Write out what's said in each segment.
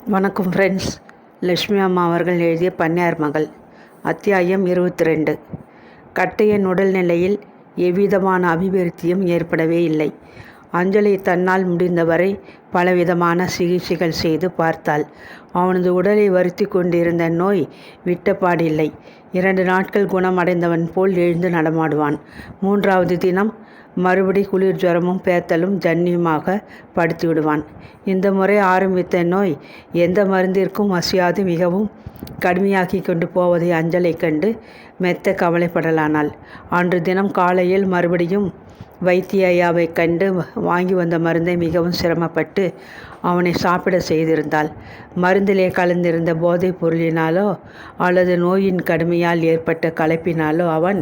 வணக்கம் ஃப்ரெண்ட்ஸ். லட்சுமி அம்மா அவர்கள் எழுதிய பண்ணையார் மகள், அத்தியாயம் 22. கட்டையன் உடல்நிலையில் எவ்விதமான அபிவிருத்தியும் ஏற்படவே இல்லை. அஞ்சலி தன்னால் முடிந்தவரை பலவிதமான சிகிச்சைகள் செய்து பார்த்தாள். அவனது உடலை வருத்தி கொண்டிருந்த நோய் விட்டப்பாடில்லை. 2 நாட்கள் குணமடைந்தவன் போல் எழுந்து நடமாடுவான். 3வது தினம் மறுபடி குளிர் ஜுரமும் பேத்தலும் ஜன்னியுமாக படுத்து விடுவான். இந்த முறை ஆரம்பித்த நோய் எந்த மருந்திற்கும் அசையாது மிகவும் கடுமையாக்கி கொண்டு போவதை அஞ்சலை கண்டு மெத்த கவலைப்படலானாள். அன்று தினம் காலையில் மறுபடியும் வைத்திய ஐயாவை கண்டு வாங்கி வந்த மருந்தை மிகவும் சிரமப்பட்டு அவனை சாப்பிட செய்திருந்தாள். மருந்திலே கலந்திருந்த போதைப் பொருளினாலோ அல்லது நோயின் கடுமையால் ஏற்பட்ட களைப்பினாலோ அவன்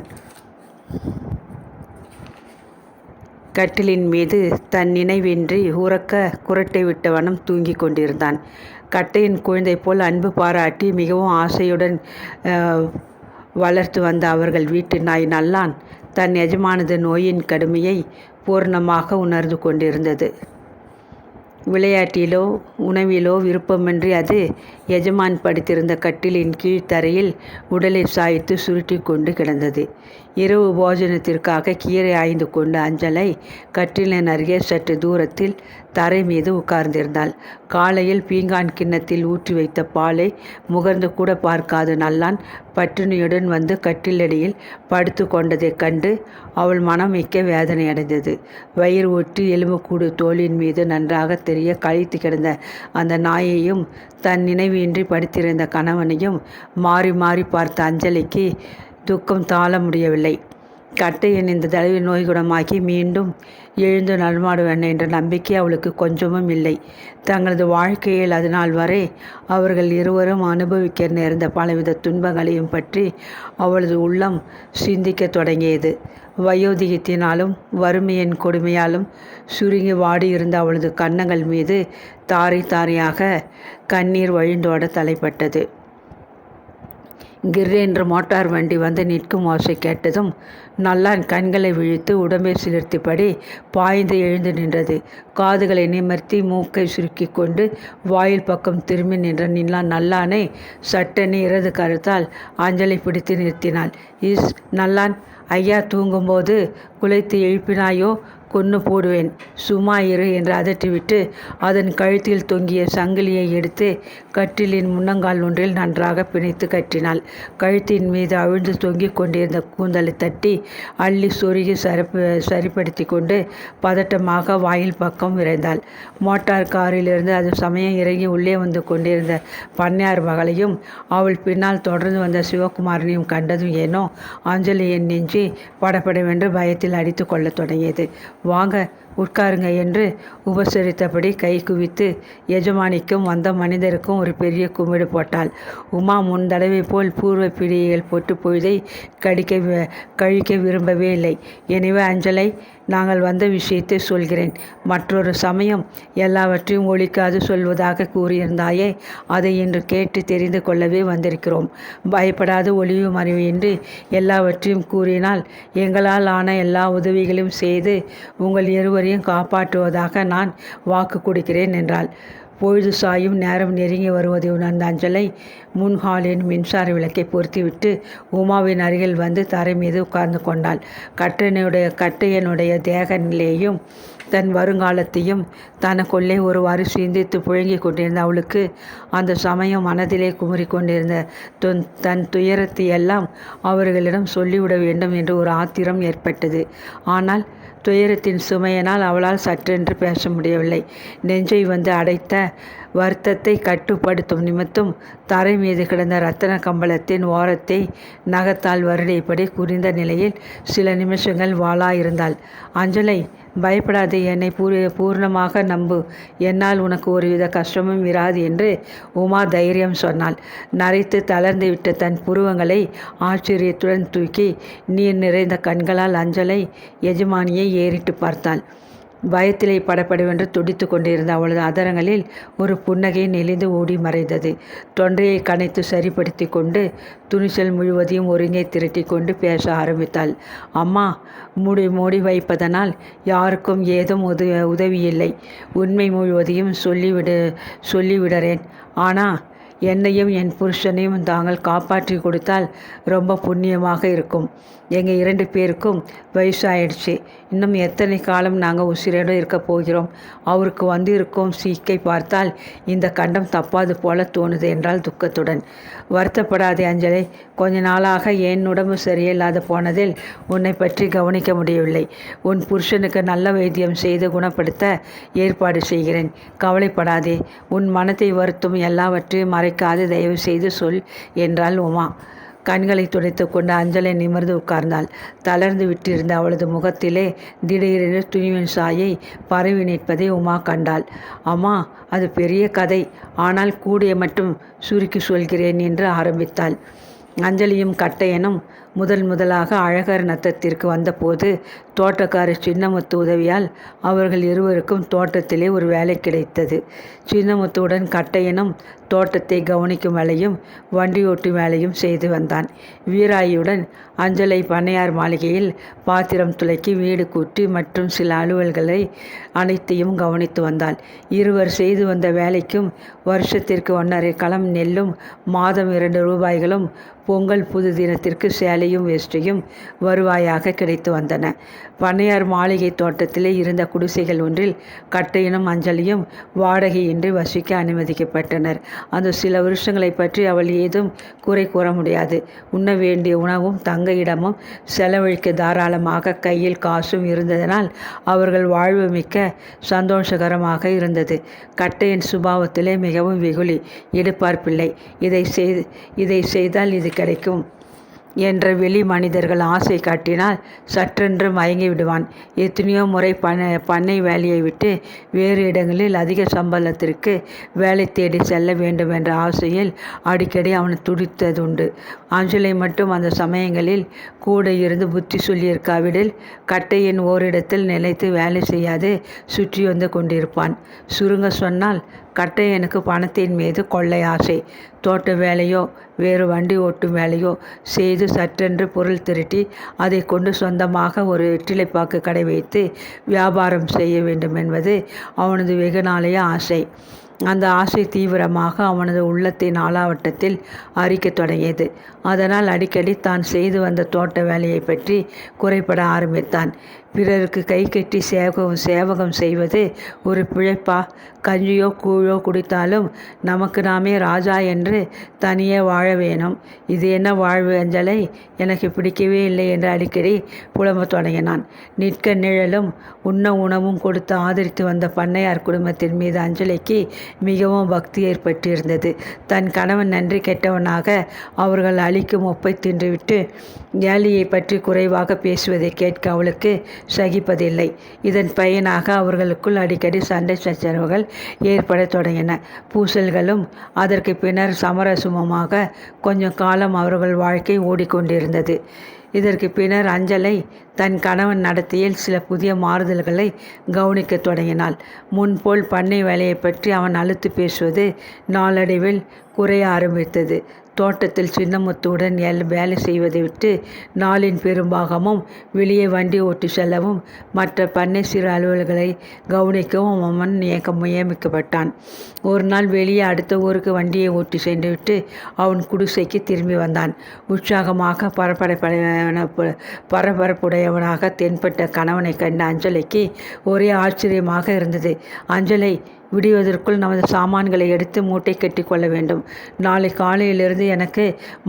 கட்டிலின் மீது தன் நினைவின்றி உறக்க குரட்டை விட்டவனம் தூங்கி கொண்டிருந்தான். கட்டையின் குழந்தை போல் அன்பு பாராட்டி மிகவும் ஆசையுடன் வளர்த்து வந்த அவர்கள் வீட்டு நாய் நல்லான் தன் எஜமானது நோயின் கடுமையை பூர்ணமாக உணர்ந்து கொண்டிருந்தது. விளையாட்டிலோ உணவிலோ விருப்பமின்றி அது எஜமான் படுத்திருந்த கட்டிலின் கீழ்த்தரையில் உடலை சாய்த்து சுருட்டி கொண்டு கிடந்தது. இரவு போஜனத்திற்காக கீரை ஆய்ந்து கொண்டு அஞ்சலை கட்டிலின் அருகே சற்று தூரத்தில் தரை மீது உட்கார்ந்திருந்தாள். காலையில் பீங்கான் கிண்ணத்தில் ஊற்றி வைத்த பாலை முகர்ந்து கூட பார்க்காத நல்லான் பட்டினியுடன் வந்து கட்டிலடியில் படுத்து கொண்டதைக் கண்டு அவள் மனம் மிக்க வேதனையடைந்தது. வயிறு ஒட்டி எலும்புக்கூடு தோளின் மீது நன்றாக தெரிய கழித்து கிடந்த அந்த நாயையும் தன் நினைவின்றி படுத்திருந்த கணவனையும் மாறி மாறி பார்த்த அஞ்சலிக்கு துக்கம் தாழ முடியவில்லை. கட்டையின் இந்த தடவை நோய் குணமாக்கி மீண்டும் எழுந்து நடமாடுவேன் என்ற நம்பிக்கை அவளுக்கு கொஞ்சமும் இல்லை. தங்களது வாழ்க்கையில் அதுநாள் வரை அவர்கள் இருவரும் அனுபவிக்க நேர்ந்த பலவித துன்பங்களையும் பற்றி அவளது உள்ளம் சிந்திக்க தொடங்கியது. வயோதிகத்தினாலும் வறுமையின் கொடுமையாலும் சுருங்கி வாடியிருந்த அவளது கன்னங்கள் மீது தாரை தாரையாக கண்ணீர் வழிந்தோட தலைப்பட்டது. கிர்ரென்று மோட்டார் வண்டி வந்து நிற்கும் ஓசை கேட்டதும் நல்லான் கண்களை விழித்து உடம்பை சிலிர்த்திப்படி பாய்ந்து எழுந்து நின்றது. காதுகளை நிமிர்த்தி மூக்கை சுருக்கி கொண்டு வாயில் பக்கம் திரும்பி நின்ற நல்லானை சட்டென இடது கருத்தால் அஞ்சலை பிடித்து நிறுத்தினாள். நல்லான், ஐயா தூங்கும்போது குலைத்து எழுப்பினாயோ கொன்று போடுவேன், சும்மா இரு என்று அதட்டிவிட்டு அதன் கழுத்தில் தொங்கிய சங்கிலியை எடுத்து கட்டிலின் முன்னங்கால் ஒன்றில் நன்றாக பிணைத்து கட்டினாள். கழுத்தின் மீது அவிழ்ந்து தொங்கிக் கொண்டிருந்த கூந்தலை தட்டி அள்ளி சொருகி சரிப்படுத்தி கொண்டு பதட்டமாக வாயில் பக்கம் விரைந்தாள். மோட்டார் காரிலிருந்து அது சமயம் இறங்கி உள்ளே வந்து கொண்டிருந்த பண்ணையார் மகளையும் அவள் பின்னால் தொடர்ந்து வந்த சிவகுமாரனையும் கண்டதும் ஏனோ அஞ்சலியின் நெஞ்சு படப்படவென்று பயத்தில் அடித்து கொள்ளத் தொடங்கியது. வாங்க, உட்காருங்க என்று உபசரித்தபடி கை குவித்து எஜமானிக்கும் வந்த மனிதருக்கும் ஒரு பெரிய கும்பிடு போட்டாள். உமா முன் தடவை போல் பூர்வ பிடிகள் போட்டு பொழுதை கழிக்க விரும்பவே இல்லை. எனவே அஞ்சலை, நாங்கள் வந்த விஷயத்தை சொல்கிறேன். மற்றொரு சமயம் எல்லாவற்றையும் ஒழிக்காது சொல்வதாக கூறியிருந்தாயே, அதை இன்று கேட்டு தெரிந்து கொள்ளவே வந்திருக்கிறோம். பயப்படாத ஒளிவு மறைவின்றி எல்லாவற்றையும் கூறினால் எங்களால் ஆன எல்லா உதவிகளையும் செய்து உங்கள் இருவரையும் காப்பாற்றுவதாக நான் வாக்கு கொடுக்கிறேன் என்றாள். பொழுது சாயும் நேரம் நெருங்கி வருவதை உணர்ந்த அஞ்சலை முன்ஹாலின் மின்சார விளக்கை பொருத்திவிட்டு உமாவின் அருகில் வந்து தரை மீது உட்கார்ந்து கொண்டாள். கட்டையனுடைய தேக நிலையையும் தன் வருங்காலத்தையும் தனக்குள்ளே ஒருவாறு சிந்தித்து புழங்கி கொண்டிருந்த அவளுக்கு அந்த சமயம் மனதிலே குமரி கொண்டிருந்த தன் துயரத்தை எல்லாம் அவர்களிடம் சொல்லிவிட வேண்டும் என்று ஒரு ஆத்திரம் ஏற்பட்டது. ஆனால் துயரத்தின் சுமையினால் அவளால் சற்றென்று பேச முடியவில்லை. நெஞ்சை வந்து அடைத்த வருத்தத்தை கட்டுப்படுத்தும் நிமித்தம் தரை மீது கிடந்த இரத்தன கம்பளத்தின் ஓரத்தை நகத்தால் வருடைப்படி குறிந்த நிலையில் சில நிமிஷங்கள் வாளாயிருந்தாள். அஞ்சலை, பயப்படாதே, என்னை பூர்ணமாக நம்பு. என்னால் உனக்கு ஒருவித கஷ்டமும் இராது என்று உமா தைரியம் சொன்னாள். நரைத்து தளர்ந்து விட்ட தன் புருவங்களை ஆச்சரியத்துடன் தூக்கி நீர் நிறைந்த கண்களால் அஞ்சலை எஜமானியை ஏறிட்டு பார்த்தாள். பயத்திலே படபடவென்று துடித்து கொண்டிருந்த அவளது அதரங்களில் ஒரு புன்னகை நெளிந்து ஓடி மறைந்தது. தொண்டையை கனைத்து சரிப்படுத்தி கொண்டு துணிச்சல் முழுவதையும் ஒருங்கே திரட்டி கொண்டு பேச ஆரம்பித்தாள். அம்மா, மூடி வைப்பதனால் யாருக்கும் ஏதும் உதவியில்லை. உண்மை முழுவதையும் சொல்லிவிடுறேன். ஆனால் என்னையும் என் புருஷனையும் தாங்கள் காப்பாற்றி கொடுத்தால் ரொம்ப புண்ணியமாக இருக்கும். எங்கள் 2 பேருக்கும் வயசாயிடுச்சு. இன்னும் எத்தனை காலம் நாங்கள் உசிரோடு இருக்க போகிறோம்? அவருக்கு இருக்கும் சீக்கை பார்த்தால் இந்த கண்டம் தப்பாது போல தோணுது என்றால் துக்கத்துடன். வருத்தப்படாதே அஞ்சலை. கொஞ்ச நாளாக என் உடம்பு சரியில்லாத போனதில் உன்னை பற்றி கவனிக்க முடியவில்லை. உன் புருஷனுக்கு நல்ல வைத்தியம் செய்து குணப்படுத்த ஏற்பாடு செய்கிறேன். கவலைப்படாதே. உன் மனத்தை வருத்தும் எல்லாவற்றையும் மறைக்காது தயவு செய்து சொல் என்றாள் உமா. கண்களை துடைத்து கொண்டு அஞ்சலை நிமிர்ந்து உட்கார்ந்தாள். தளர்ந்து விட்டிருந்த அவளது முகத்திலே திடீரென துணிவின் சாயை பரவி நிற்பதை உமா கண்டாள். அம்மா, அது பெரிய கதை. ஆனால் கூடிய மட்டும் சுருக்கி சொல்கிறேன் என்று ஆரம்பித்தாள். அஞ்சலியும் கட்டையனும் முதலாக அழகர் நத்தத்திற்கு வந்தபோது தோட்டக்காரர் சின்னமுத்து உதவியால் அவர்கள் இருவருக்கும் தோட்டத்திலே ஒரு வேலை கிடைத்தது. சின்னமுத்துவுடன் கட்டையனும் தோட்டத்தை கவனிக்கும் வேலையும் வண்டியோட்டும் வேலையும் செய்து வந்தான். வீராயுடன் அஞ்சலை பண்ணையார் மாளிகையில் பாத்திரம் துளைக்கி வீடு கூட்டி மற்றும் சில அலுவல்களை அனைத்தையும் கவனித்து வந்தாள். இருவர் செய்து வந்த வேலைக்கும் வருஷத்திற்கு 1.5 களம் நெல்லும் மாதம் 2 ரூபாய்களும் பொங்கல் புது தினத்திற்கு சேலையும் வேஷ்டியும் வருவாயாக கிடைத்து வந்தன. பண்ணையார் மாளிகை தோட்டத்திலே இருந்த குடிசைகள் ஒன்றில் கட்டையனும் அஞ்சலியும் வாடகையின்றி வசிக்க அனுமதிக்கப்பட்டனர். அந்த சில வருஷங்களை பற்றி அவள் ஏதும் குறை கூற முடியாது. உண்ண வேண்டிய உணவும் தங்க இடமும் செலவழிக்க தாராளமாக கையில் காசும் இருந்ததனால் அவர்கள் வாழ்வு மிக்க சந்தோஷகரமாக இருந்தது. கட்டையன் சுபாவத்திலே மிகவும் வெகுளி, எடுப்பார்ப்பில்லை. இதை செய்தால் இது கிடைக்கும் என்ற வெளி மனிதர்கள் ஆசை காட்டினால் சற்றென்று மயங்கி விடுவான். எத்தனையோ முறை பண்ணை வேலையை விட்டு வேறு இடங்களில் அதிக சம்பளத்திற்கு வேலை தேடி செல்ல வேண்டும் என்ற ஆசையில் அடிக்கடி அவன் துடித்ததுண்டு. அஞ்சலை மட்டும் அந்த சமயங்களில் கூட இருந்து புத்தி சொல்லியிருக்காவிடில் கட்டையின் ஓரிடத்தில் நிலைத்து வேலை செய்யாது சுற்றி வந்து கொண்டிருப்பான். சுருங்க சொன்னால் கட்டையனுக்கு பணத்தின் மீது கொள்ளை ஆசை. தோட்ட வேலையோ வேறு வண்டி ஓட்டும் வேலையோ செய்து சற்றென்று பொருள் திரட்டி அதை கொண்டு சொந்தமாக ஒரு வெற்றிலைப்பாக்கு கடை வைத்து வியாபாரம் செய்ய வேண்டும் என்பது அவனது வெகு நாளைய ஆசை. அந்த ஆசை தீவிரமாக அவனது உள்ளத்தின் ஆளாவட்டத்தில் அரிக்கத் தொடங்கியது. அதனால் அடிக்கடி தான் செய்து வந்த தோட்ட வேலையை பற்றி குறைபட ஆரம்பித்தான். பிறருக்கு கை கட்டி சேவகம் செய்வது ஒரு பிழைப்பா? கஞ்சியோ கூழோ குடித்தாலும் நமக்கு நாமே ராஜா என்று தனியே வாழ வேணும். இது என்ன வாழ்வு அஞ்சலை? எனக்கு பிடிக்கவே இல்லை என்று அடிக்கடி புலம்பத் தொடங்கினான். நிற்க நிழலும் உண்ண உணவும் கொடுத்து ஆதரித்து வந்த பண்ணையார் குடும்பத்தின் மீது அஞ்சலிக்கு மிகவும் பக்தி ஏற்பட்டிருந்தது. தன் கணவன் நன்றி கெட்டவனாக அவர்கள் அளிக்கும் ஒப்பை தின்றுவிட்டு ஏலியை பற்றி குறைவாக பேசுவதை கேட்க அவளுக்கு சகிப்பதில்லை. இதன் பயனாக அவர்களுக்குள் அடிக்கடி சண்டை சச்சரவுகள் ஏற்பட தொடங்கின. பூசல்களும் அதற்கு பின்னர் சமரசமுமாக கொஞ்சம் காலம் அவர்கள் வாழ்க்கை ஓடிக்கொண்டிருந்தது. இதற்கு பின்னர் அஞ்சலை தன் கணவன் நடத்தையில் சில புதிய மாறுதல்களை கவனிக்க தொடங்கினாள். முன்போல் பண்ணை வேலையை பற்றி அவன் அழுத்து பேசுவது நாளடைவில் குறைய ஆரம்பித்தது. தோட்டத்தில் சின்னமுத்துவுடன் வேலை செய்வதை விட்டு நாளின் பெரும்பாகமும் வெளியே வண்டி ஓட்டி செல்லவும் மற்ற பண்ணை சிறு அலுவல்களை கவனிக்கவும் அவன் நியமிக்கப்பட்டான். ஒரு நாள் வெளியே அடுத்த ஊருக்கு வண்டியை ஓட்டி சென்றுவிட்டு அவன் குடிசைக்கு திரும்பி வந்தான். உற்சாகமாக பரபரப்புடையவனாக தென்பட்ட கணவனை கண்ட அஞ்சலிக்கு ஒரே ஆச்சரியமாக இருந்தது. அஞ்சலை, விடுவதற்குள் நமது சாமான்களை எடுத்து மூட்டை கட்டி கொள்ள வேண்டும். நாளை காலையிலிருந்து எனக்கு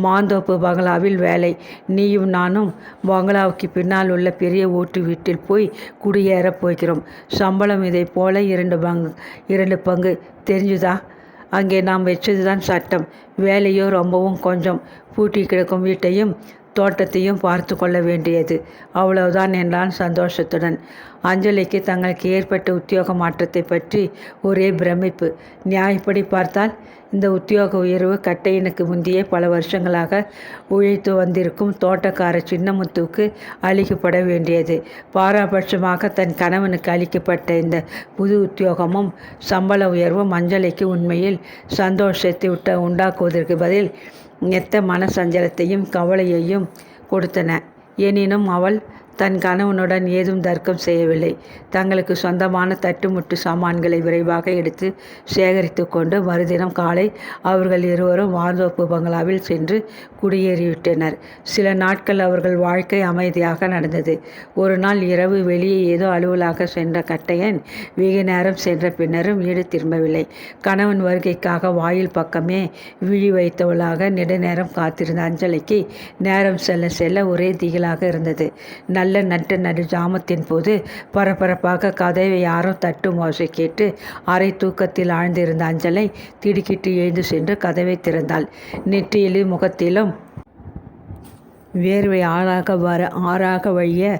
மாந்தோப்பு பங்களாவில் வேலை. நீயும் நானும் பங்களாவுக்கு பின்னால் உள்ள பெரிய ஓட்டு வீட்டில் போய் குடியேறப் போகிறோம். சம்பளம் இதை போல 2 பங்கு. தெரிஞ்சுதா? அங்கே நாம் வச்சதுதான் சட்டம். வேலையோ ரொம்பவும் கொஞ்சம். பூட்டி கிடக்கும் வீட்டையும் தோட்டத்தையும் பார்த்து கொள்ள வேண்டியது, அவ்வளவுதான் என்றான் சந்தோஷத்துடன். அஞ்சலிக்கு தங்களுக்கு ஏற்பட்ட உத்தியோக மாற்றத்தை பற்றி ஒரே பிரமிப்பு. நியாயப்படி பார்த்தால் இந்த உத்தியோக உயர்வு கட்டையனுக்கு முந்தைய பல வருஷங்களாக உழைத்து வந்திருக்கும் தோட்டக்கார சின்னமுத்துவுக்கு அளிக்கப்பட வேண்டியது. பாராபட்சமாக தன் கணவனுக்கு அளிக்கப்பட்ட இந்த புது உத்தியோகமும் சம்பள உயர்வும் அஞ்சலிக்கு உண்மையில் சந்தோஷத்தை உண்டாக்குவதற்கு பதில் எத்த மனசஞ்சலத்தையும் கவலையையும் கொடுத்தன. எனினும் அவள் தன் கணவனுடன் ஏதும் தர்க்கம் செய்யவில்லை. தங்களுக்கு சொந்தமான தட்டுமுட்டு சாமான்களை விரைவாக எடுத்து சேகரித்து கொண்டு மறுதினம் காலை அவர்கள் இருவரும் வார்தோப்பு பங்களாவில் சென்று குடியேறிவிட்டனர். சில நாட்கள் அவர்கள் வாழ்க்கை அமைதியாக நடந்தது. ஒரு நாள் இரவு வெளியே ஏதோ அலுவலாக சென்ற கட்டையன் வெகு நேரம் சென்ற பின்னரும் வீடு திரும்பவில்லை. கணவன் வருகைக்காக வாயில் பக்கமே விழி வைத்தவளாக நெடுநேரம் காத்திருந்த அஞ்சலிக்கு நேரம் செல்ல செல்ல ஒரே திகிலாக இருந்தது. நல்ல நடு ஜாமத்தின் போது பரபரப்பாக கதவை யாரோ தட்டும் ஓசை கேட்டு அரை தூக்கத்தில் ஆழ்ந்திருந்த அஞ்சலை திடுக்கிட்டு எழுந்து சென்று கதவை திறந்தாள். நெற்றியிலும் முகத்திலும் வேர்வை ஆறாக வழிய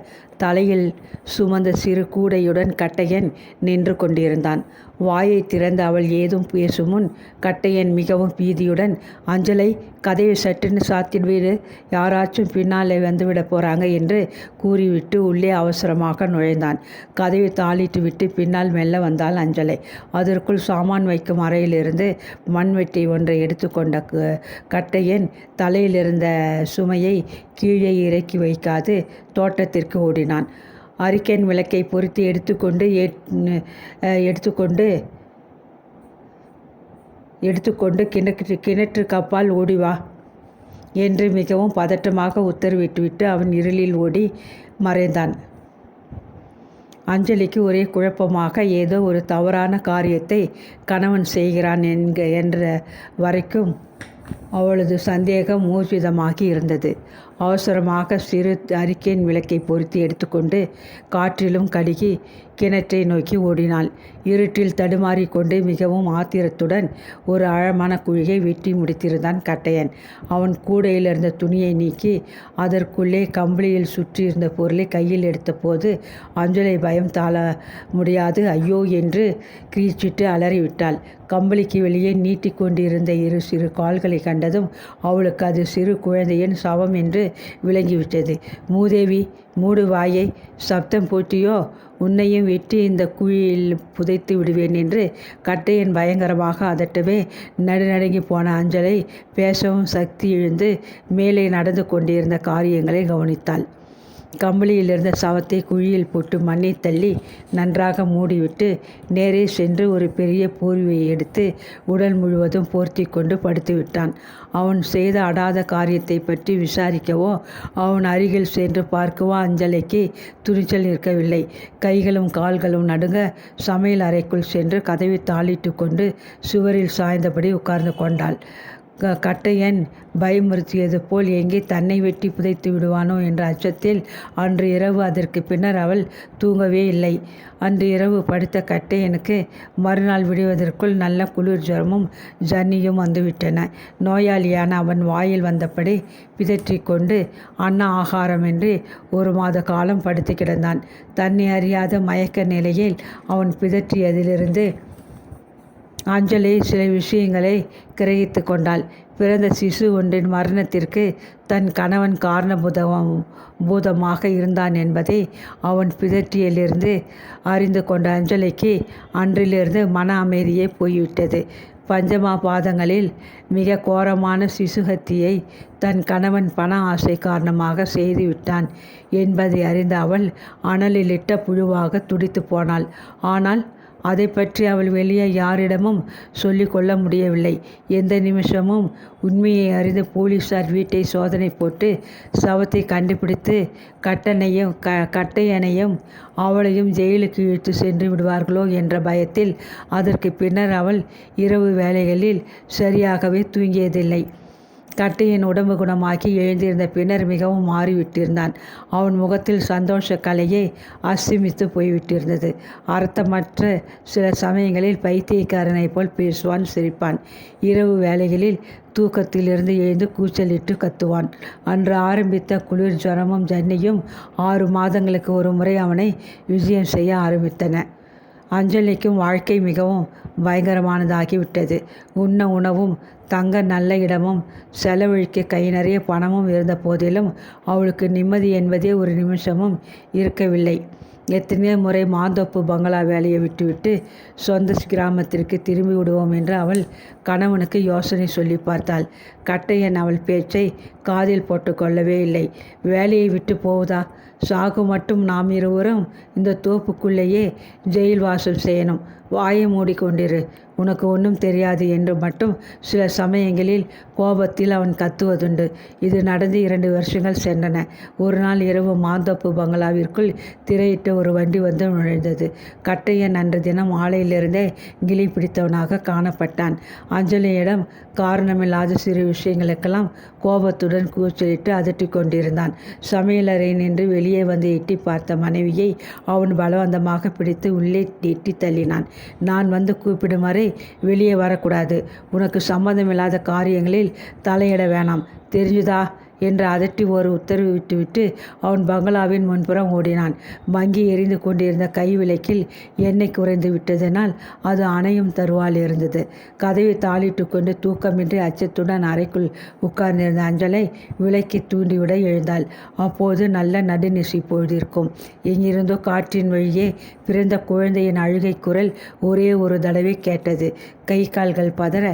தலையில் சுமந்த சிறு கூடையுடன் கட்டையன் நின்று கொண்டிருந்தான். வாயை திறந்து அவள் ஏதும் பேசும் முன் கட்டையன் மிகவும் பீதியுடன், அஞ்சலை, கதவை சட்டுன்னு சாத்திடுவீடு, யாராச்சும் பின்னாலே வந்துவிட போகிறாங்க என்று கூறிவிட்டு உள்ளே அவசரமாக நுழைந்தான். கதவை தாளிட்டு விட்டு பின்னால் மெல்ல வந்தாள் அஞ்சலை. அதற்குள் சாமான் வைக்கும் அறையிலிருந்து மண்வெட்டி ஒன்றை எடுத்துக்கொண்ட கட்டையன் தலையிலிருந்த சுமையை கீழே இறக்கி வைக்காது தோட்டத்திற்கு ஓடினான். அரிக்கன் விளக்கை பொருத்தி எடுத்துக்கொண்டு கிணற்று கப்பால் ஓடிவா என்று மிகவும் பதட்டமாக உத்தரவிட்டுவிட்டு அவன் இருளில் ஓடி மறைந்தான். அஞ்சலிக்கு ஒரே குழப்பமாக ஏதோ ஒரு தவறான காரியத்தை கணவன் செய்கிறான் என்ற வரைக்கும் அவளது சந்தேகம் ஊர்ஜிதமாகி இருந்தது. அவசரமாக சிறு அரிக்கேன் விளக்கை பொருத்தி எடுத்துக்கொண்டு காற்றிலும் கடுகி கிணற்றை நோக்கி ஓடினாள். இருட்டில் தடுமாறிக்கொண்டு மிகவும் ஆத்திரத்துடன் ஒரு ஆழமான குழியை வெட்டி முடித்திருந்தான் கட்டையன். அவன் கூடையில் இருந்த துணியை நீக்கி அதற்குள்ளே கம்பளியில் சுற்றியிருந்த பொருளை கையில் எடுத்தபோது அஞ்சலை பயம் தாழ முடியாது ஐயோ என்று கிரீச்சிட்டு அலறிவிட்டாள். கம்பளிக்கு வெளியே நீட்டிக்கொண்டிருந்த இரு சிறு கால்களை கண்டதும் அவளுக்கு அது சிறு குழந்தையின் சவம் என்று விளங்கிவிட்டது. மூதேவி, மூடு வாயை, சப்தம் போட்டியோ, உன்னையும் வெட்டி இந்த குழியில் புதைத்து விடுவேன் என்று கட்டையன் பயங்கரமாக அதட்டவே நடுநடுங்கி போன அஞ்சலை பேசவும் சக்தி இழந்து மேலே நடந்து கொண்டிருந்த காரியங்களை கவனித்தாள். கம்பளியிலிருந்த சவத்தை குழியில் போட்டு மண்ணை தள்ளி நன்றாக மூடிவிட்டு நேரே சென்று ஒரு பெரிய போர்வையை எடுத்து உடல் முழுவதும் போர்த்தி கொண்டு படுத்துவிட்டான். அவன் செய்த அடாத காரியத்தை பற்றி விசாரிக்கவோ அவன் அருகில் சென்று பார்க்கவோ அஞ்சலைக்கு துணிச்சல் இருக்கவில்லை. கைகளும் கால்களும் நடுங்க சமையல் அறைக்குள் சென்று கதவை தாளிட்டு கொண்டு சுவரில் சாய்ந்தபடி உட்கார்ந்து கொண்டாள். கட்டையன் பயமுறுத்தியது போல் எங்கே தன்னை வெட்டி புதைத்து விடுவானோ என்ற அச்சத்தில் அன்று இரவு அதற்கு பின்னர் அவள் தூங்கவே இல்லை. அன்று இரவு படுத்த கட்டையனுக்கு மறுநாள் விடுவதற்குள் நல்ல குளிர் ஜுரமும் ஜன்னியும் வந்துவிட்டன. நோயாளியான அவன் வாயில் வந்தபடி பிதற்றிக்கொண்டு அன்ன ஆகாரமின்றி 1 மாத காலம் படுத்து கிடந்தான். தன்னை அறியாத மயக்க நிலையில் அவன் பிதற்றியதிலிருந்து அஞ்சலி சில விஷயங்களை கிரகித்து கொண்டாள். பிறந்த சிசு ஒன்றின் மரணத்திற்கு தன் கணவன் காரணபூதமாக இருந்தான் என்பதை அவன் பிதற்றியிலிருந்து அறிந்து கொண்ட அஞ்சலிக்கு அன்றிலிருந்து மன அமைதியே போய்விட்டது. பஞ்சமா பாதங்களில் மிக கோரமான சிசுஹத்தியை தன் கணவன் பண ஆசை காரணமாக செய்துவிட்டான் என்பதை அறிந்த அவள் அனலிலிட்ட புழுவாக துடித்து போனாள். ஆனால் அதை பற்றி அவள் வெளியே யாரிடமும் சொல்லிக்கொள்ள முடியவில்லை. எந்த நிமிஷமும் உண்மையை அறிந்து போலீஸார் வீட்டை சோதனை போட்டு சவத்தை கண்டுபிடித்து கட்டையனையும் அவளையும் ஜெயிலுக்கு இழுத்து சென்று விடுவார்களோ என்ற பயத்தில் அதற்கு பின்னர் அவள் இரவு வேளைகளில் சரியாகவே தூங்கியதில்லை. கட்டையின் உடம்பு குணமாக்கி எழுந்திருந்த பின்னர் மிகவும் மாறிவிட்டிருந்தான். அவன் முகத்தில் சந்தோஷ கலையே அஸ்தமித்து போய்விட்டிருந்தது. அர்த்தமற்ற சில சமயங்களில் பைத்தியக்காரனைப் போல் பேசுவான், சிரிப்பான். இரவு வேளைகளில் தூக்கத்திலிருந்து எழுந்து கூச்சலிட்டு கத்துவான். அன்று ஆரம்பித்த குளிர் ஜுரமும் ஜன்னியும் 6 மாதங்களுக்கு ஒரு முறை அவனை விஜயம் செய்ய ஆரம்பித்தன. அஞ்சலிக்கும் வாழ்க்கை மிகவும் பயங்கரமானதாகிவிட்டது. உண்ண உணவும் தங்க நல்ல இடமும் செலவழிக்க கை நிறைய பணமும் இருந்த போதிலும் அவளுக்கு நிம்மதி என்பதே ஒரு நிமிஷமும் இருக்கவில்லை. எத்தனையோ முறை மாந்தோப்பு பங்களா வேலையை விட்டுவிட்டு சொந்த கிராமத்திற்கு திரும்பி விடுவோம் என்று அவள் கணவனுக்கு யோசனை சொல்லி பார்த்தாள். கட்டையன் அவள் பேச்சை காதில் போட்டுக்கொள்ளவே இல்லை. வேலையை விட்டு போவதா? சாகு மட்டும் நாம் இருவரும் இந்த தோப்புக்குள்ளேயே ஜெயில் வாசம் செய்யணும். வாயை மூடிக்கொண்டிரு, உனக்கு ஒன்றும் தெரியாது என்று மட்டும் சில சமயங்களில் கோபத்தில் அவன் கத்துவதுண்டு. இது நடந்து 2 வருஷங்கள் சென்றன. ஒரு நாள் இரவு மாந்தோப்பு பங்களாவிற்குள் திரையிட்ட ஒரு வண்டி வந்து நுழைந்தது. கட்டையன் அன்று தினம் ஆலையிலிருந்தே கிளி பிடித்தவனாக காணப்பட்டான். அஞ்சலியிடம் காரணமில்லாத சிறு விஷயங்களுக்கெல்லாம் கோபத்துடன் கூச்சலிட்டு அதட்டி கொண்டிருந்தான். சமையலறை நின்று வெளியே வந்து எட்டி பார்த்த மனைவியை அவன் பலவந்தமாக பிடித்து உள்ளே எட்டி தள்ளினான். நான் வந்து கூப்பிடும் வரை வெளியே வரக்கூடாது. உனக்கு சம்மந்தமில்லாத காரியங்களில் தலையிட வேணாம், தெரிஞ்சுதா என்று அதட்டி ஒரு உத்தரவு விட்டுவிட்டு அவன் பங்களாவின் முன்புறம் ஓடினான். மங்கி எரிந்து கொண்டிருந்த கை விளக்கில் எண்ணெய் குறைந்து விட்டதனால் அது அணையும் தருவால் இருந்தது. கதவை தாளிட்டு கொண்டு தூக்கமின்றி அச்சத்துடன் அறைக்குள் உட்கார்ந்திருந்த அஞ்சலை விளக்கி தூண்டிவிட எழுந்தாள். அப்போது நல்ல நடுநிசி பொழுதிருக்கும். எங்கிருந்தோ காற்றின் வழியே பிறந்த குழந்தையின் அழுகை குரல் ஒரே ஒரு தடவை கேட்டது. கை கால்கள் பதற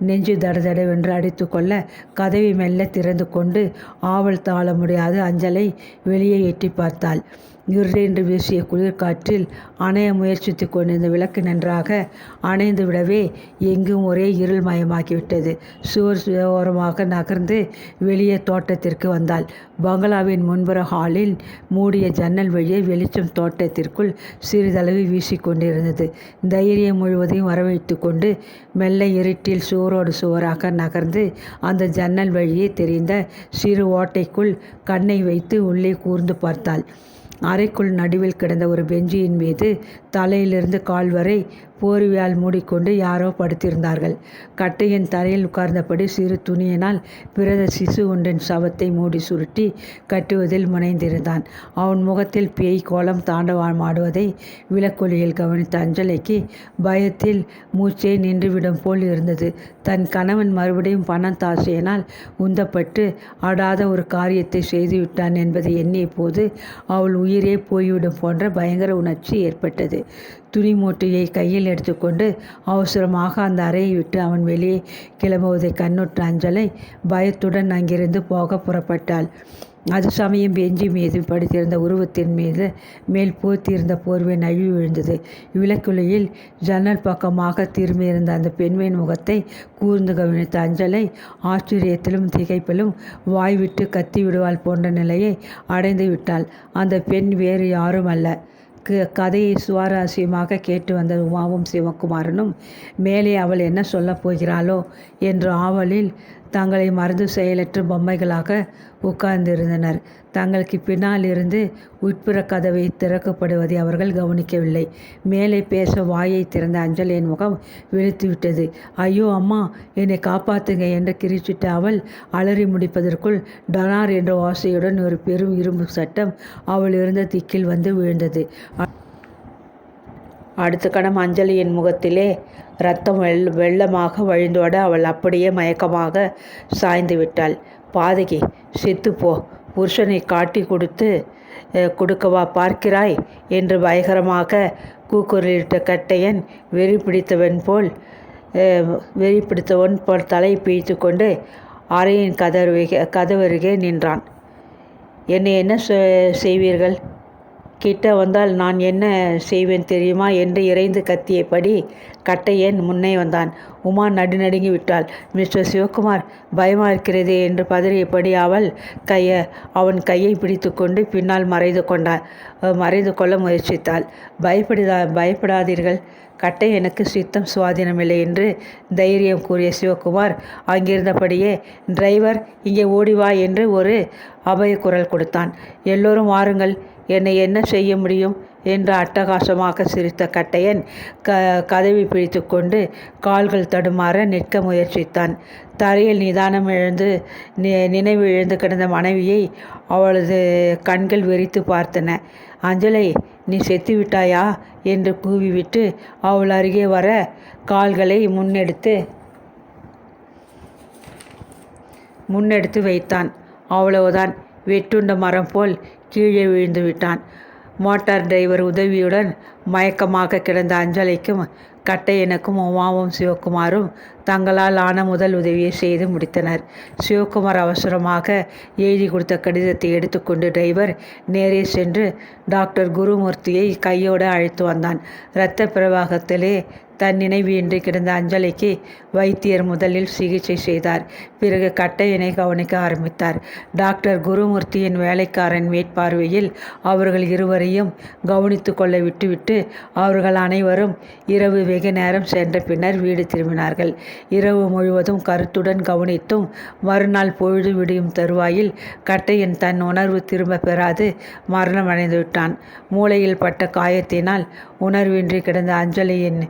நெஞ்சு தடதடவென்று அடித்து கொள்ள கதவை மெல்ல திறந்து கொண்டு ஆவல் தாழ முடியாது அஞ்சலை வெளியே எட்டி பார்த்தாள். இன்று வீசிய குளிர்காற்றில் அணைய முயற்சித்து கொண்டிருந்த விளக்கு நன்றாக அணைந்து விடவே எங்கும் ஒரே இருள் மயமாக்கிவிட்டது. சுவர் ஓரமாக நகர்ந்து வெளியே தோட்டத்திற்கு வந்தாள். பங்களாவின் முன்புற ஹாலில் மூடிய ஜன்னல் வழியே வெளிச்சம் தோட்டத்திற்குள் சிறிதளவு வீசிக்கொண்டிருந்தது. தைரியம் முழுவதையும் வரவழைத்து கொண்டு மெல்ல இருட்டில் சுவரோடு சுவராக நகர்ந்து அந்த ஜன்னல் வழியே தெரிந்த சிறு ஓட்டைக்குள் கண்ணை வைத்து உள்ளே கூர்ந்து பார்த்தாள். அறைக்குள் நடுவில் கிடந்த ஒரு பெஞ்சியின் மீது தலையிலிருந்து கால் வரை போர்வையால் மூடிக்கொண்டு யாரோ படுத்திருந்தார்கள். கட்டையின் தரையில் உட்கார்ந்தபடி சிறு துணியினால் பிறந்த சிசு ஒன்றின் சவத்தை மூடி சுருட்டி கட்டுவதில் முனைந்திருந்தான். அவன் முகத்தில் பேய் கோலம் தாண்டவமாடுவதை விளக்கொலியில் கவனித்த அஞ்சலைக்கு பயத்தில் மூச்சே நின்றுவிடும் போல் இருந்தது. தன் கணவன் மறுபடியும் பணம் தாசையினால் உந்தப்பட்டு அடாத ஒரு காரியத்தை செய்துவிட்டான் என்பதை எண்ணிய போது அவள் உயிரே போய்விடும் போன்ற பயங்கர உணர்ச்சி ஏற்பட்டது. துணி மூட்டையை கையில் எடுத்துக்கொண்டு அவசரமாக அந்த அறையை விட்டு அவன் வெளியே கிளம்புவதை கண்ணுற்ற அஞ்சலை பயத்துடன் அங்கிருந்து போக புறப்பட்டாள். அது சமயம் பெஞ்சி மீது படுத்திருந்த உருவத்தின் மீது மேல் போத்தியிருந்த போர்வை நழுவி விழுந்தது. விளக்குலையில் ஜன்னல் பக்கமாக திரும்பியிருந்த அந்த பெண்மையின் முகத்தை கூர்ந்து கவனித்த அஞ்சலை ஆச்சரியத்திலும் திகைப்பிலும் வாய்விட்டு கத்தி விடுவாள் போன்ற நிலையை அடைந்து விட்டாள். அந்த பெண் வேறு யாரும் அல்ல. கதையை சுவாரஸ்யமாக கேட்டு வந்த உமாவும் சிவகுமாரனும் மேலே அவள் என்ன சொல்லப் போகிறாளோ என்ற ஆவலில் தங்களை மறந்து செயலற்ற பொம்மைகளாக உட்கார்ந்திருந்தனர். தங்களுக்கு பின்னால் இருந்து உட்புற கதவை திறக்கப்படுவதை அவர்கள் கவனிக்கவில்லை. மேலே பேச வாயை திறந்த அஞ்சலியின் முகம் வெளுத்துவிட்டது. ஐயோ அம்மா, என்னை காப்பாற்றுங்க என்று கிரிச்சிட்ட அவள் அலறி முடிப்பதற்குள் டனார் என்ற ஓசையுடன் ஒரு பெரும் இரும்பு சட்டம் அவள் இருந்த திக்கில் வந்து விழுந்தது. அடுத்த கணம் அஞ்சலியின் முகத்திலே இரத்தம் வெள்ளமாக வழிந்தோட அவள் அப்படியே மயக்கமாக சாய்ந்து விட்டாள். பாதகி, செத்துப்போ, புருஷனை காட்டி கொடுக்கவா பார்க்கிறாய் என்று பயங்கரமாக கூக்குரலிட்ட கட்டையன் வெறி பிடித்தவன் போல் தலை பிய்த்து கொண்டு அறையின் கதவருகே நின்றான். என்னை என்ன செய்வீர்கள்? கிட்ட வந்தால் நான் என்ன செய்வேன் தெரியுமா என்று இறைந்து கத்தியபடி கட்டையன் முன்னே வந்தான். உமா நடுநடுங்கி விட்டாள். மிஸ்டர் சிவகுமார், பயமாக இருக்கிறதே என்று பதறியபடி அவன் கையை பிடித்து கொண்டு பின்னால் மறைந்து கொள்ள முயற்சித்தாள். பயப்படாதீர்கள், கட்டை எனக்கு சித்தம் சுவாதீனமில்லை என்று தைரியம் கூறிய சிவகுமார் அங்கிருந்தபடியே, டிரைவர் இங்கே ஓடிவா என்று ஒரு அபய குரல் கொடுத்தான். எல்லோரும் வாருங்கள், என்னை என்ன செய்ய முடியும் என்று அட்டகாசமாக சிரித்த கட்டையன் கதவை பிடித்து கொண்டு கால்கள் தடுமாற நிற்க முயற்சித்தான். தரையில் நினைவு இழந்து கிடந்த மனைவியை அவளது கண்கள் வெறித்து பார்த்தன. அஞ்சலை, நீ செத்து விட்டாயா என்று கூவிவிட்டு அவள் அருகே வர கால்களை முன்னெடுத்து வைத்தான். அவ்வளவுதான், வெட்டுண்ட மரம் போல் கீழே விழுந்து விட்டான். மோட்டார் டிரைவர் உதவியுடன் மயக்கமாக கிடந்த அஞ்சலைக்கும் கட்டையனுக்கும் உமாவும் சிவகுமாரும் தங்களால் ஆன முதல் உதவியை செய்து முடித்தனர். சிவகுமார் அவசரமாக எழுதி கொடுத்த கடிதத்தை எடுத்துக்கொண்டு டிரைவர் நேரே சென்று டாக்டர் குருமூர்த்தியை கையோடு அழைத்து வந்தான். இரத்த பிரவாகத்திலே தன் நினைவின்றி கிடந்த அஞ்சலிக்கு வைத்தியர் முதலில் சிகிச்சை செய்தார். பிறகு கட்டையனை கவனிக்க ஆரம்பித்தார். டாக்டர் குருமூர்த்தியின் வேலைக்காரன் மேற்பார்வையில் அவர்கள் இருவரையும் கவனித்து கொள்ள விட்டுவிட்டு அவர்கள் அனைவரும் இரவு வெகு நேரம் சென்ற பின்னர் வீடு திரும்பினார்கள். இரவு முழுவதும் கருத்துடன் கவனித்தும் மறுநாள் பொழுது விடியும் தருவாயில் கட்டையன் தன் உணர்வு திரும்ப பெறாது மரணமடைந்து விட்டான். மூளையில் பட்ட காயத்தினால் உணர்வின்றி கிடந்த அஞ்சலியின்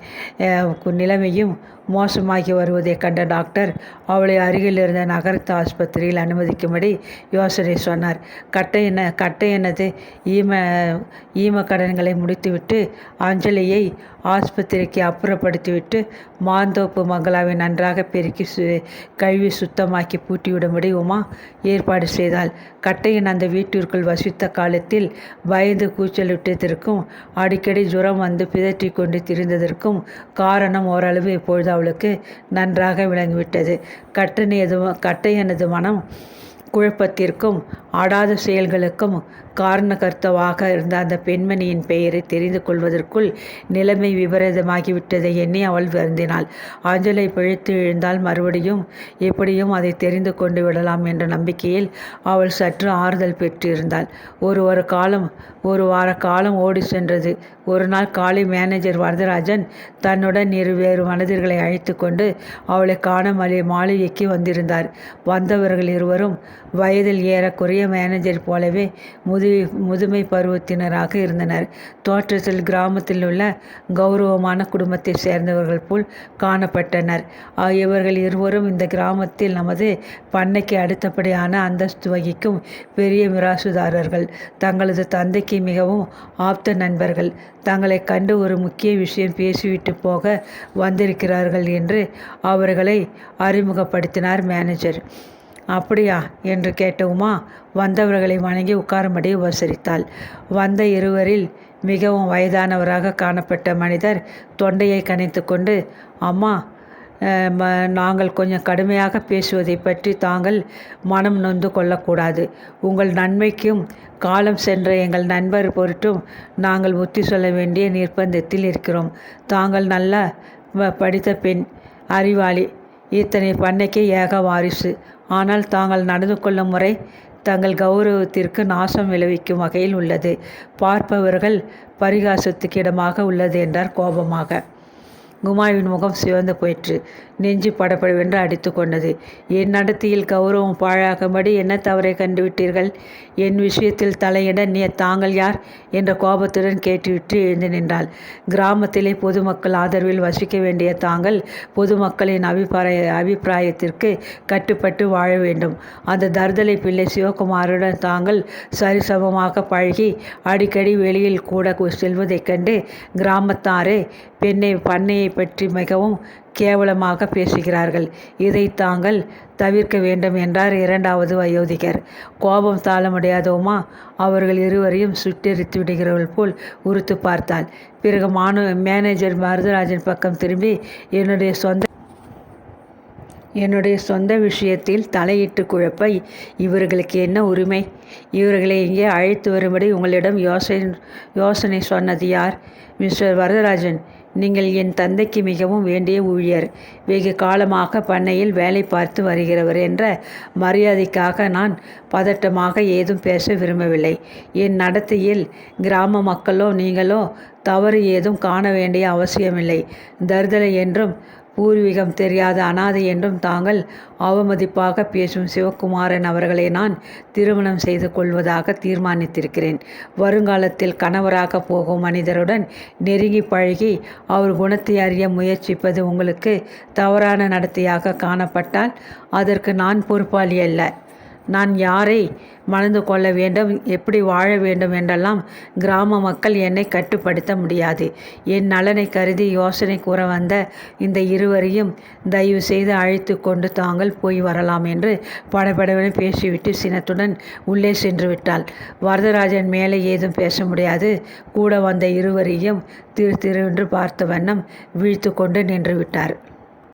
நிலைமையும் மோசமாகி வருவதை கண்ட டாக்டர் அவளை அருகில் இருந்த நகரத்து ஆஸ்பத்திரியில் அனுமதிக்கும்படி யோசனை சொன்னார். கட்டையனது ஈம கடன்களை முடித்துவிட்டு அஞ்சலியை ஆஸ்பத்திரிக்கு அப்புறப்படுத்திவிட்டு மாந்தோப்பு மங்களாவை நன்றாக பெருக்கி கழுவி சுத்தமாக்கி பூட்டிவிடும்படி உமா ஏற்பாடு செய்தாள். கட்டையன் அந்த வீட்டிற்குள் வசித்த காலத்தில் பயந்து கூச்சலிட்டதற்கும் அடிக்கடி ஜுரம் வந்து பிதற்றி கொண்டு திரிந்ததற்கும் காரணம் ஓரளவு இப்பொழுது அவளுக்கு நன்றாக விளங்கிவிட்டது. கட்டையனது மனம் குழப்பத்திற்கும் ஆடாத செயல்களுக்கும் காரணகர்த்தவாக இருந்த அந்த பெண்மணியின் பெயரை தெரிந்து கொள்வதற்குள் நிலைமை விபரீதமாகிவிட்டதை எண்ணி அவள் வருந்தினாள். அஞ்சலை பிழைத்து எழுந்தால் மறுபடியும் எப்படியும் அதை தெரிந்து கொண்டு விடலாம் என்ற நம்பிக்கையில் அவள் சற்று ஆறுதல் பெற்றிருந்தாள். ஒரு வார காலம் ஓடி சென்றது. ஒரு நாள் காலை மேனேஜர் வரதராஜன் தன்னுடன் வேறு மனிதர்களை அழைத்து கொண்டு அவளை காண மாளிகைக்கு வந்திருந்தார். வந்தவர்கள் இருவரும் வயதில் ஏறக்குறைய மேனேஜர் போலவே முதுமை பருவத்தினராக இருந்தனர். தோற்றத்தில் கிராமத்தில் உள்ள கௌரவமான குடும்பத்தை சேர்ந்தவர்கள் போல் காணப்பட்டனர். இவர்கள் இருவரும் இந்த கிராமத்தில் நமது பண்ணைக்கு அடுத்தபடியான அந்தஸ்து வகிக்கும் பெரிய மிராசுதாரர்கள். தங்களது தந்தைக்கு மிகவும் ஆப்த நண்பர்கள். தங்களை கண்டு ஒரு முக்கிய விஷயம் பேசிவிட்டு போக வந்திருக்கிறார்கள் என்று அவர்களை அறிமுகப்படுத்தினார் மேனேஜர். அப்படியா என்று கேட்ட உமா வந்தவர்களை வணங்கி உட்காரும்படி உபசரித்தாள். வந்த இருவரில் மிகவும் வயதானவராக காணப்பட்ட மனிதர் தொண்டையை கனைத்து கொண்டு, அம்மா, நாங்கள் கொஞ்சம் கடுமையாக பேசுவதை பற்றி தாங்கள் மனம் நொந்து கொள்ளக்கூடாது. உங்கள் நன்மைக்கும் காலம் சென்ற எங்கள் நண்பர் பொருட்டும் நாங்கள் புத்தி சொல்ல வேண்டிய நிர்பந்தத்தில் இருக்கிறோம். தாங்கள் நல்ல படித்த பெண், அறிவாளி, இத்தனை பண்ணைக்கு ஏக வாரிசு. ஆனால் தாங்கள் நடந்து கொள்ளும் முறை தங்கள் கௌரவத்திற்கு நாசம் விளைவிக்கும் வகையில் உள்ளது. பார்ப்பவர்கள் பரிகாசத்துக்கு இடமாக உள்ளது என்றார் கோபமாக. குமாவின் முகம் சிவந்து போயிற்று. நெஞ்சு படப்படவென்று அடித்து கொண்டது. என் நடத்தையில் கௌரவம் பாழாகும்படி என்ன தவறை கண்டுவிட்டீர்கள்? என் விஷயத்தில் தலையிட தாங்கள் யார் என்ற கோபத்துடன் கேட்டுவிட்டு எழுந்து நின்றாள். கிராமத்திலே பொதுமக்கள் ஆதரவில் வசிக்க வேண்டிய தாங்கள் பொதுமக்களின் அபிப்பிராயத்திற்கு கட்டுப்பட்டு வாழ வேண்டும். அந்த தருதலை பிள்ளை சிவகுமாருடன் தாங்கள் சரிசமமாக பழகி அடிக்கடி வெளியில் கூட செல்வதைக் கண்டு கிராமத்தாரே பண்ணையை பற்றி மிகவும் கேவலமாக பேசுகிறார்கள். இதை தாங்கள் தவிர்க்க வேண்டும் என்றார் இரண்டாவது வயோதிகர். கோபம் தாழ முடியாத உமா அவர்கள் இருவரையும் சுட்டெரித்து விடுகிறவள் போல் உறுத்து பார்த்தாள். பிறகு மேனேஜர் வரதராஜன் பக்கம் திரும்பி, என்னுடைய சொந்த விஷயத்தில் தலையிட்டு குழப்ப இவர்களுக்கு என்ன உரிமை? இவர்களை இங்கே அழைத்து வரும்படி உங்களிடம் யோசனை சொன்னது யார்? மிஸ்டர் வரதராஜன், நீங்கள் என் தந்தைக்கு மிகவும் வேண்டிய ஊழியர். வெகு காலமாக பண்ணையில் வேலை பார்த்து வருகிறவர் என்ற மரியாதைக்காக நான் பதட்டமாக ஏதும் பேச விரும்பவில்லை. என் நடத்தையில் கிராம மக்களோ நீங்களோ தவறு ஏதும் காண வேண்டிய அவசியமில்லை. தருதலை என்றும் பூர்வீகம் தெரியாத அனாதை என்றும் தாங்கள் அவமதிப்பாக பேசும் சிவகுமாரன் அவர்களை நான் திருமணம் செய்து கொள்வதாக தீர்மானித்திருக்கிறேன். வருங்காலத்தில் கணவராக போகும் மனிதருடன் நெருங்கி பழகி அவர் குணத்தை அறிய முயற்சிப்பது உங்களுக்கு தவறான நடத்தையாக காணப்பட்டால் அதற்கு நான் பொறுப்பாளி அல்ல. நான் யாரை மணந்து கொள்ள வேண்டும், எப்படி வாழ வேண்டும் என்றெல்லாம் கிராம மக்கள் என்னை கட்டுப்படுத்த முடியாது. என் நலனை கருதி யோசனை கூற வந்த இந்த இருவரையும் தயவு செய்து அழைத்து கொண்டு தாங்கள் போய் வரலாம் என்று படபடவென பேசிவிட்டு சினத்துடன் உள்ளே சென்று விட்டாள். வரதராஜன் மேலே ஏதும் பேச முடியாது. கூட வந்த இருவரையும் திரு திருவென்று பார்த்த வண்ணம் வீழ்த்து கொண்டு நின்று விட்டார்.